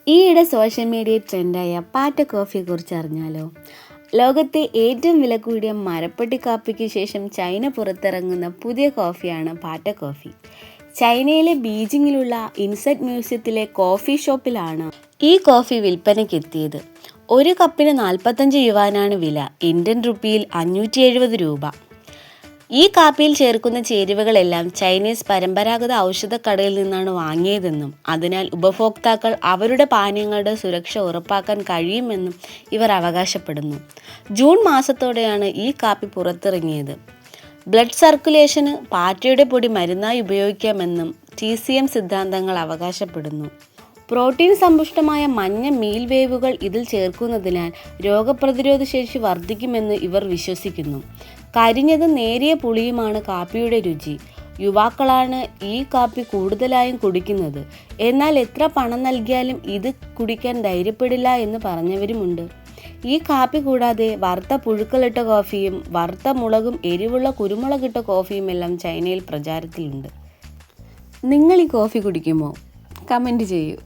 ഈയിടെ social media ട്രെൻഡായ പാറ്റ കോഫിയെക്കുറിച്ച് അറിഞ്ഞാലോ? ലോകത്തെ ഏറ്റവും വില കൂടിയ മരപ്പട്ടി കാപ്പിക്ക് ശേഷം ചൈന പുറത്തിറങ്ങുന്ന പുതിയ കോഫിയാണ് പാറ്റ കോഫി. ചൈനയിലെ ബീജിങ്ങിലുള്ള ഇൻസെറ്റ് മ്യൂസിയത്തിലെ കോഫി ഷോപ്പിലാണ് ഈ കോഫി വിൽപ്പനയ്ക്കെത്തിയത്. ഒരു കപ്പിന് 45 യുവാനാണ് വില, ഇന്ത്യൻ റുപ്പിയിൽ 570 രൂപ. ഈ കാപ്പിയിൽ ചേർക്കുന്ന ചേരുവകളെല്ലാം ചൈനീസ് പരമ്പരാഗത ഔഷധക്കടയിൽ നിന്നാണ് വാങ്ങിയതെന്നും അതിനാൽ ഉപഭോക്താക്കൾ അവരുടെ പാനീയങ്ങളുടെ സുരക്ഷ ഉറപ്പാക്കാൻ കഴിയുമെന്നും ഇവർ അവകാശപ്പെടുന്നു. ജൂൺ മാസത്തോടെയാണ് ഈ കാപ്പി പുറത്തിറങ്ങിയത്. ബ്ലഡ് സർക്കുലേഷന് പാറ്റയുടെ പൊടി മരുന്നായി ഉപയോഗിക്കാമെന്നും TCM സിദ്ധാന്തങ്ങൾ അവകാശപ്പെടുന്നു. പ്രോട്ടീൻ സമ്പുഷ്ടമായ മഞ്ഞ മീൽ വേവുകൾ ഇതിൽ ചേർക്കുന്നതിനാൽ രോഗപ്രതിരോധ ശേഷി വർദ്ധിക്കുമെന്ന് ഇവർ വിശ്വസിക്കുന്നു. കരിഞ്ഞതും നേരിയ പുളിയുമാണ് കാപ്പിയുടെ രുചി. യുവാക്കളാണ് ഈ കാപ്പി കൂടുതലായും കുടിക്കുന്നത്. എന്നാൽ എത്ര പണം നൽകിയാലും ഇത് കുടിക്കാൻ ധൈര്യപ്പെടില്ല എന്ന് പറഞ്ഞവരുമുണ്ട്. ഈ കാപ്പി കൂടാതെ വറുത്ത പുഴുക്കളിട്ട കോഫിയും വറുത്ത മുളകും എരിവുള്ള കുരുമുളകിട്ട കോഫിയും എല്ലാം ചൈനയിൽ പ്രചാരത്തിലുണ്ട്. നിങ്ങൾ ഈ കോഫി കുടിക്കുമോ? കമൻറ്റ് ചെയ്യൂ.